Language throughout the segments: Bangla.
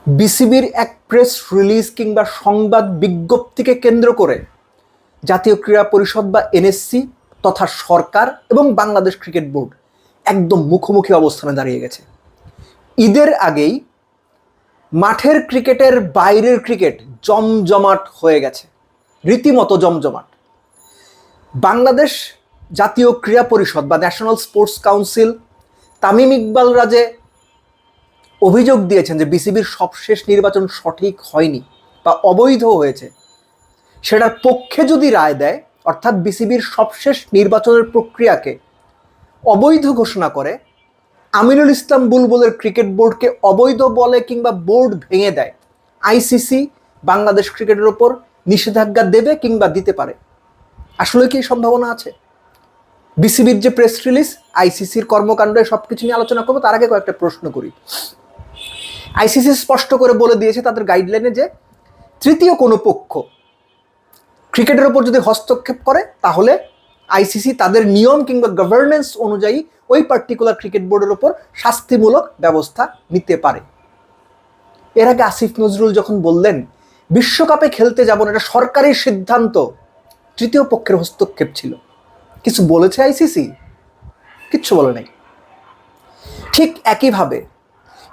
বিসিবির এক প্রেস রিলিজ কিংবা সংবাদ বিজ্ঞপ্তিকে কেন্দ্র করে জাতীয় ক্রীড়া পরিষদ বা এনএসসি তথা সরকার এবং বাংলাদেশ ক্রিকেট বোর্ড একদম মুখোমুখি অবস্থানে দাঁড়িয়ে গেছে। ঈদের আগেই মাঠের ক্রিকেটের বাইরের ক্রিকেট জমজমাট হয়ে গেছে, রীতিমতো জমজমাট। বাংলাদেশ জাতীয় ক্রীড়া পরিষদ বা national sports council Tamim Iqbal রাজে অভিযোগ দিয়েছেন যে বিসিবির সবশেষ নির্বাচন সঠিক হয়নি বা অবৈধ হয়েছে। সেটার পক্ষে যদি রায় দেয়, অর্থাৎ বিসিবির সবশেষ নির্বাচনের প্রক্রিয়াকে অবৈধ ঘোষণা করে, আমিনুল ইসলাম বুলবুলের ক্রিকেট বোর্ডকে অবৈধ বলে কিংবা বোর্ড ভেঙে দেয়, আইসিসি বাংলাদেশ ক্রিকেটের ওপর নিষেধাজ্ঞা দেবে কিংবা দিতে পারে। আসলে কি সম্ভাবনা আছে? বিসিবির যে প্রেস রিলিজ, আইসিসির কর্মকাণ্ড, সবকিছু নিয়ে আলোচনা করবো। তার আগে কয়েকটা প্রশ্ন করি। আইসিসি স্পষ্ট করে বলে দিয়েছে তাদের গাইডলাইনে যে তৃতীয় কোনো পক্ষ ক্রিকেটের ওপর যদি হস্তক্ষেপ করে তাহলে আইসিসি তাদের নিয়ম কিংবা গভর্নেন্স অনুযায়ী ওই পার্টিকুলার ক্রিকেট বোর্ডের ওপর শাস্তিমূলক ব্যবস্থা নিতে পারে। এর আগে আসিফ নজরুল যখন বললেন বিশ্বকাপে খেলতে যাব না, এটা সরকারি সিদ্ধান্ত, তৃতীয় পক্ষের হস্তক্ষেপ ছিল, কিছু বলেছে আইসিসি? কিচ্ছু বলে নাই। ঠিক একইভাবে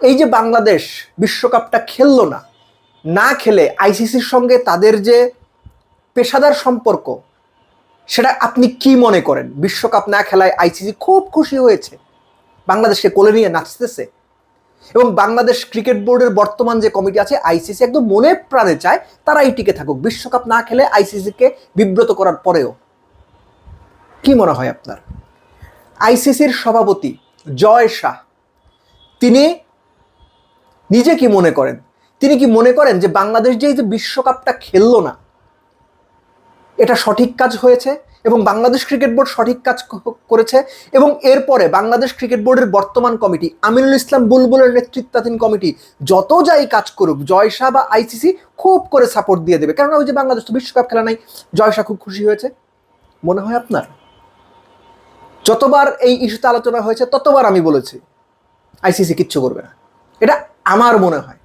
এই যে বাংলাদেশ বিশ্বকাপটা খেললো না, না খেলে আইসিসির সঙ্গে তাদের যে পেশাদার সম্পর্ক, সেটা আপনি কি মনে করেন? বিশ্বকাপ না খেলায় আইসিসি খুব খুশি হয়েছে, বাংলাদেশকে কোলে নিয়ে নাচতেছে, এবং বাংলাদেশ ক্রিকেট বোর্ডের বর্তমান যে কমিটি আছে, আইসিসি একদম মনে প্রাণে চায় তারাই টিকে থাকুক বিশ্বকাপ না খেলে আইসিসিকে বিব্রত করার পরেও। কি মনে হয় আপনার? আইসিসির সভাপতি জয় শাহ তিনি নিজে কি মনে করেন? তিনি কি মনে করেন যে বাংলাদেশ যে বিশ্বকাপটা খেললো না, এটা সঠিক কাজ হয়েছে এবং বাংলাদেশ ক্রিকেট বোর্ড সঠিক কাজ করেছে? এবং এরপরে বাংলাদেশ ক্রিকেট বোর্ডের বর্তমান কমিটি, আমিনুল ইসলাম বুলবুলের নেতৃত্বাধীন কমিটি যত যাই কাজ করুক, জয় শাহ বা আইসিসি খুব করে সাপোর্ট দিয়ে দেবে, কারণ ওই যে বাংলাদেশ তো বিশ্বকাপ খেলা নাই, জয় শাহ খুব খুশি হয়েছে। মনে হয় আপনার? যতবার এই ইস্যুতে আলোচনা হয়েছে ততবার আমি বলেছি আইসিসি কিচ্ছু করবে না, এটা আমার মনে হয়।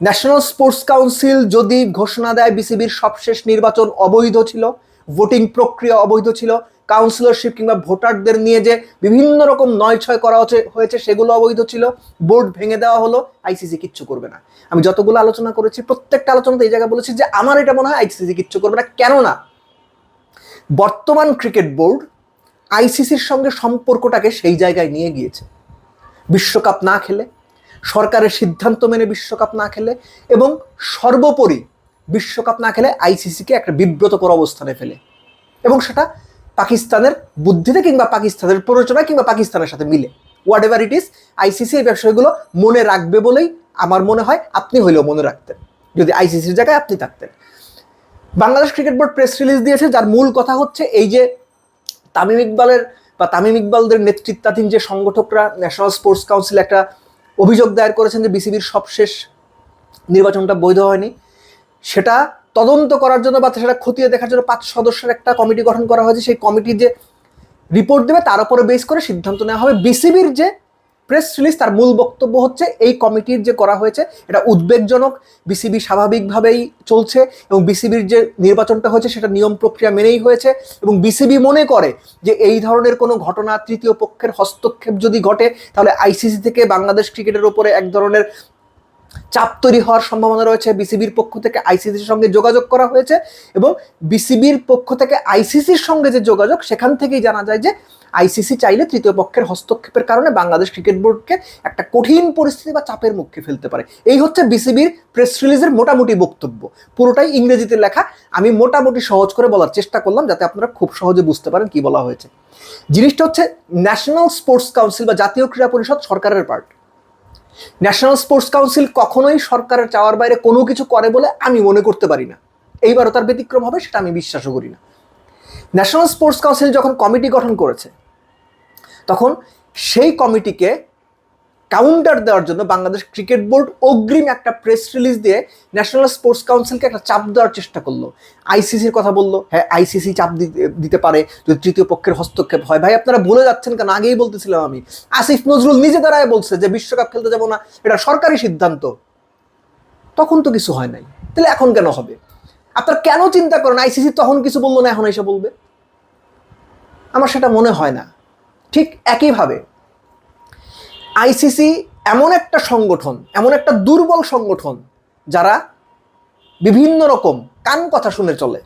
ন্যাশনাল স্পোর্টস কাউন্সিল যদি ঘোষণা দেয় বিসিবির সবশেষ নির্বাচন অবৈধ ছিল, ভোটিং প্রক্রিয়া অবৈধ ছিল, কাউন্সিলরশিপ কিংবা ভোটারদের নিয়ে যে বিভিন্ন রকম নয়ছয় করা হয়েছে সেগুলো অবৈধ ছিল, বোর্ড ভেঙে দেওয়া হলো, আইসিসি কিচ্ছু করবে না। আমি যতগুলো আলোচনা করেছি প্রত্যেকটা আলোচনাতে এই জায়গায় বলেছি যে আমার এটা মনে হয় আইসিসি কিচ্ছু করবে না। কেননা বর্তমান ক্রিকেট বোর্ড আইসিসির সঙ্গে সম্পর্কটাকে সেই জায়গায় নিয়ে গিয়েছে, বিশ্বকাপ না খেলে, সরকারের সিদ্ধান্ত মেনে বিশ্বকাপ না খেলে, এবং সর্বোপরি বিশ্বকাপ না খেলে আইসিসিকে একটা বিব্রতকর অবস্থানে ফেলে, এবং সেটা পাকিস্তানের বুদ্ধিতে কিংবা পাকিস্তানের প্ররোচনায় কিংবা পাকিস্তানের সাথে মিলে, what ever it is, ICC এই বিষয়গুলো মনে রাখবে বলেই আমার মনে হয় আপনি হইলেও মনে রাখতেন যদি আইসিসির জায়গায় আপনি থাকতেন। Bangladesh cricket board press release দিয়েছে, যার মূল কথা হচ্ছে এই যে তামিম ইকবালদের নেতৃত্বাধীন যে সংগঠকরা ন্যাশনাল স্পোর্টস কাউন্সিল একটা অভিযোগ দায়ের করেছেন যে বিসিবির সবশেষ নির্বাচনটা বৈধ হয়নি, সেটা তদন্ত করার জন্য বা সেটা খতিয়ে দেখার জন্য 5 সদস্যের একটা কমিটি গঠন করা হয়েছে। সেই কমিটি যে রিপোর্ট দেবে তার উপরে বেস করে সিদ্ধান্ত নেওয়া হবে। বিসিবির যে প্রেস রিলিজ তার মূল বক্তব্য হচ্ছে এই কমিটির যে করা হয়েছে এটা উদ্বেগজনক, বিসিবি স্বাভাবিকভাবেই চলছে এবং বিসিবির যে নির্বাচনটা হয়েছে সেটা নিয়ম প্রক্রিয়া মেনেই হয়েছে, এবং বিসিবি মনে করে যে এই ধরনের কোনো ঘটনা, তৃতীয় পক্ষের হস্তক্ষেপ যদি ঘটে তাহলে আইসিসি থেকে বাংলাদেশ ক্রিকেটের উপরে এক ধরনের চাপ তৈরি হওয়ার সম্ভাবনা রয়েছে। বিসিবির পক্ষ থেকে আইসিসির সঙ্গে যোগাযোগ করা হয়েছে এবং বিসিবির পক্ষ থেকে আইসিসির সঙ্গে যে যোগাযোগ, সেখান থেকেই জানা যায় যে আইসিসি চাইলে তৃতীয় পক্ষের হস্তক্ষেপের কারণে বাংলাদেশ ক্রিকেট বোর্ডকে একটা কঠিন পরিস্থিতি বা চাপের মুখে ফেলতে পারে। এই হচ্ছে বিসিবির প্রেস রিলিজের মোটামুটি বক্তব্য, পুরোটাই ইংরেজিতে লেখা। আমি মোটামুটি সহজ করে বলার চেষ্টা করলাম যাতে আপনারা খুব সহজে বুঝতে পারেন কি বলা হয়েছে। জিনিসটা হচ্ছে ন্যাশনাল স্পোর্টস কাউন্সিল বা জাতীয় ক্রীড়া পরিষদ সরকারের পার্ট। ন্যাশনাল স্পোর্টস কাউন্সিল কখনোই সরকারের চাওয়ার বাইরে কোনো কিছু করে বলে আমি মনে করতে পারি না, এইবারও তার ব্যতিক্রম হবে সেটা আমি বিশ্বাসও করি না। ন্যাশনাল স্পোর্টস কাউন্সিল যখন কমিটি গঠন করেছে তখন সেই কমিটিকে কাউন্টার দেওয়ার জন্য বাংলাদেশ ক্রিকেট বোর্ড অগ্রিম একটা প্রেস রিলিজ দিয়ে ন্যাশনাল স্পোর্টস কাউন্সিলকে একটা চাপ দেওয়ার চেষ্টা করলো। আইসিসির কথা বললো, হ্যাঁ আইসিসি চাপ দিতে পারে যদি তৃতীয় পক্ষের হস্তক্ষেপ হয়। ভাই আপনারা ভুলে যাচ্ছেন কেন? আগেই বলতেছিলাম আমি, আসিফ নজরুল নিজে দাঁড়ায় বলছে যে বিশ্বকাপ খেলতে যাবো না, এটা সরকারি সিদ্ধান্ত। তখন তো কিছু হয় নাই, তাহলে এখন কেন হবে? আপনারা কেন চিন্তা করেন আইসিসি তখন কিছু বললো না, এখন এসে বলবে? আমার সেটা মনে হয় না। ঠিক একইভাবে আইসিসি এমন একটা সংগঠন, এমন একটা দুর্বল সংগঠন যারা বিভিন্ন রকম কান কথা শুনে চলে।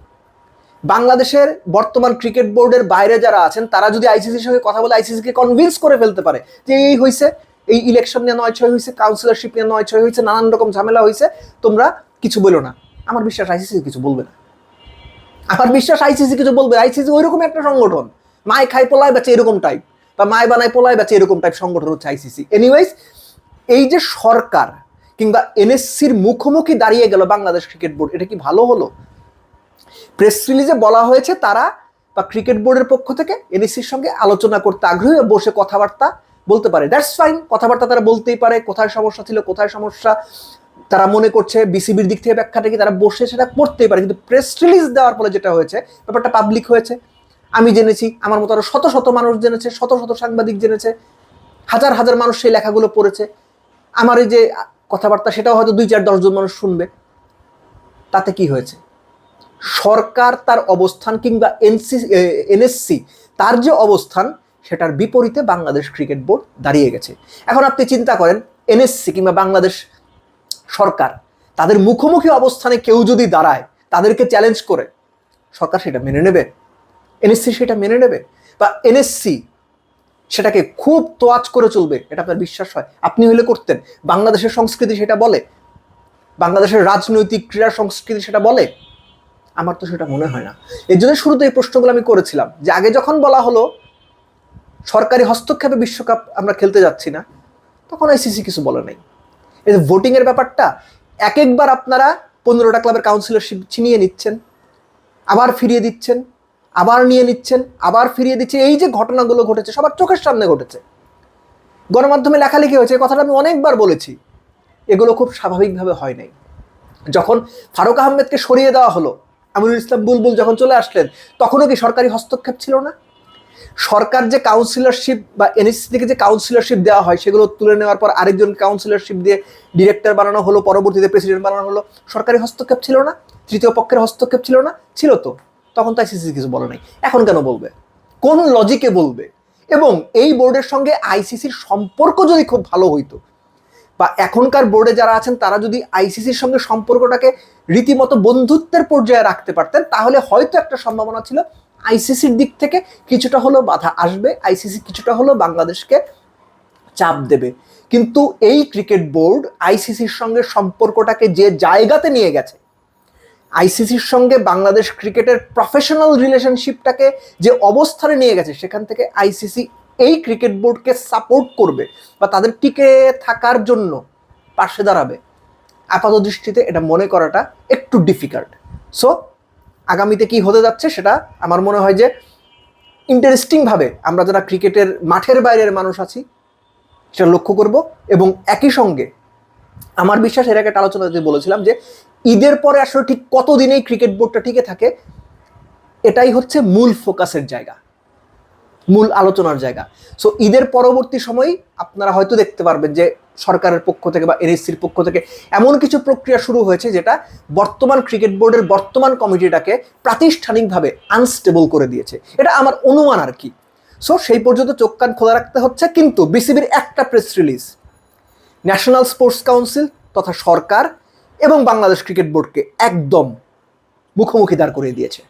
বাংলাদেশের বর্তমান ক্রিকেট বোর্ডের বাইরে যারা আছেন তারা যদি আইসিসির সঙ্গে কথা বলে আইসিসিকে কনভিন্স করে ফেলতে পারে যে এই হয়েছে, এই ইলেকশন নিয়ে 9-6 হয়েছে, কাউন্সিলরশিপ নিয়ে 9-6 হয়েছে, নানান রকম ঝামেলা হয়েছে, তোমরা কিছু বলো না, আমার বিশ্বাস আইসিসি কিছু বলবে না। আমার বিশ্বাস আইসিসি কিছু বলবে। আইসিসি ওইরকম একটা সংগঠন, মায় খাই পোলায় বেচে এরকম টাইপ, বা মায় বানায় পোলায় বেচে এরকম টাইপ সংগঠন হচ্ছে আইসিসি। এনিওয়েজ, এই যে সরকার কিংবা এনএসসির মুখোমুখি দাঁড়িয়ে গেল বাংলাদেশ ক্রিকেট বোর্ড, এটা কি ভালো হলো? প্রেস রিলিজে বলা হয়েছে তারা বা ক্রিকেট বোর্ডের পক্ষ থেকে এনএসসির সঙ্গে আলোচনা করতে আগ্রহী, বসে কথাবার্তা বলতে পারে। দ্যাটস ফাইন, কথাবার্তা তারা বলতেই পারে। কোথায় সমস্যা ছিল, কোথায় সমস্যা তারা মনে করছে বিসিবির দিক থেকে ব্যাখ্যাটা কি, তারা বসে সেটা করতেই পারে। কিন্তু প্রেস রিলিজ দেওয়ার ফলে যেটা হয়েছে, ব্যাপারটা পাবলিক হয়েছে। আমি জেনেছি, আমার মতো আরো শত শত মানুষ জেনেছে, শত শত সাংবাদিক জেনেছে, হাজার হাজার মানুষ সেই লেখাগুলো পড়েছে। আমার এই যে কথাবার্তা সেটাও হয়তো 2-4-10 জন মানুষ শুনবে। তাতে কি হয়েছে? সরকার তার অবস্থান কিংবা এনএসসি তার যে অবস্থান সেটার বিপরীতে বাংলাদেশ ক্রিকেট বোর্ড দাঁড়িয়ে গেছে। এখন আপনি চিন্তা করেন, এনএসসি কিংবা বাংলাদেশ সরকার তাদের মুখোমুখি অবস্থানে কেউ যদি দাঁড়ায়, তাদেরকে চ্যালেঞ্জ করে, সরকার সেটা মেনে নেবে? এনএসসি সেটা মেনে নেবে? বা এনএসসি সেটাকে খুব তোয়াজ করে চলবে, এটা আপনার বিশ্বাস হয়? আপনি হলে করতেন? বাংলাদেশের সংস্কৃতি সেটা বলে? বাংলাদেশের রাজনৈতিক ক্রীড়া সংস্কৃতি সেটা বলে? আমার তো সেটা মনে হয় না। এর জন্য শুরুতে এই প্রশ্নগুলো আমি করেছিলাম যে আগে যখন বলা হলো সরকারি হস্তক্ষেপে বিশ্বকাপ আমরা খেলতে যাচ্ছি না, তখন আইসিসি কিছু বলে নাই। এই যে ভোটিংয়ের ব্যাপারটা, এক একবার আপনারা 15টা ক্লাবের কাউন্সিলরশিপ ছিনিয়ে নিচ্ছেন, আবার ফিরিয়ে দিচ্ছেন, আবার নিয়ে নিচ্ছেন, আবার ফিরিয়ে দিচ্ছে। এই যে ঘটনাগুলো ঘটেছে সবার চোখের সামনে ঘটেছে, গণমাধ্যমে লেখালেখি হয়েছে, কথাটা আমি অনেকবার বলেছি। এগুলো খুব স্বাভাবিকভাবে হয় নাই। যখন ফারুক আহমেদকে সরিয়ে দেওয়া হলো, আমিনুল ইসলাম বুলবুল যখন চলে আসলেন, তখনও কি সরকারি হস্তক্ষেপ ছিল না? সরকার যে কাউন্সিলরশিপ বা এনএসসি থেকে যে কাউন্সিলরশিপ দেওয়া হয় সেগুলো তুলে নেওয়ার পর আরেকজন কাউন্সিলরশিপ দিয়ে ডিরেক্টর বানানো হলো, পরবর্তীতে প্রেসিডেন্ট বানানো হলো, সরকারি হস্তক্ষেপ ছিল না? তৃতীয় পক্ষের হস্তক্ষেপ ছিল না? ছিল তো। তখন তো আইসিসি কিছু বলে নাই, এখন কেন বলবে? কোন লজিকে বলবে? এবং এই বোর্ডের সঙ্গে আইসিসির সম্পর্ক যদি খুব ভালো হইতো, বা এখনকার বোর্ডে যারা আছেন তারা যদি আইসিসির সঙ্গে সম্পর্কটাকে রীতিমতো বন্ধুত্বের পর্যায়ে রাখতে পারতেন, তাহলে হয়তো একটা সম্ভাবনা ছিল আইসিসির দিক থেকে কিছুটা হলেও বাধা আসবে, আইসিসি কিছুটা হলেও বাংলাদেশকে চাপ দেবে। কিন্তু এই ক্রিকেট বোর্ড আইসিসির সঙ্গে সম্পর্কটাকে যে জায়গাতে নিয়ে গেছে, আইসিসির সঙ্গে বাংলাদেশ ক্রিকেটের প্রফেশনাল রিলেশনশিপটাকে যে অবস্থানে নিয়ে গেছে, সেখান থেকে আইসিসি এই ক্রিকেট বোর্ডকে সাপোর্ট করবে বা তাদের টিকে থাকার জন্য পাশে দাঁড়াবে, আপাত দৃষ্টিতে এটা মনে করাটা একটু ডিফিকাল্ট। সো আগামীতে কি হতে যাচ্ছে সেটা আমার মনে হয় যে ইন্টারেস্টিংভাবে আমরা যারা ক্রিকেটের মাঠের বাইরের মানুষ আছি সেটা লক্ষ্য করব। এবং একই সঙ্গে আমার বিশ্বাস, এর আগে একটা আলোচনাতে বলেছিলাম যে ঈদের পরে আসলে ঠিক কতদিনেই ক্রিকেট বোর্ডটা টিকে থাকে, এটাই হচ্ছে মূল ফোকাসের জায়গা, মূল আলোচনার জায়গা। সো ঈদের পরবর্তী সময় আপনারা হয়তো দেখতে পারবেন যে সরকারের পক্ষ থেকে বা এনএসসির পক্ষ থেকে এমন কিছু প্রক্রিয়া শুরু হয়েছে যেটা বর্তমান ক্রিকেট বোর্ডের বর্তমান কমিটিটাকে প্রাতিষ্ঠানিকভাবে আনস্টেবল করে দিয়েছে। এটা আমার অনুমান আর কি। সো সেই পর্যন্ত চোখ কান খোলা রাখতে হচ্ছে। কিন্তু বিসিবির একটা press release national sports council তথা সরকার এবং বাংলাদেশ ক্রিকেট বোর্ডকে একদম মুখোমুখি দাঁড় করিয়ে দিয়েছে।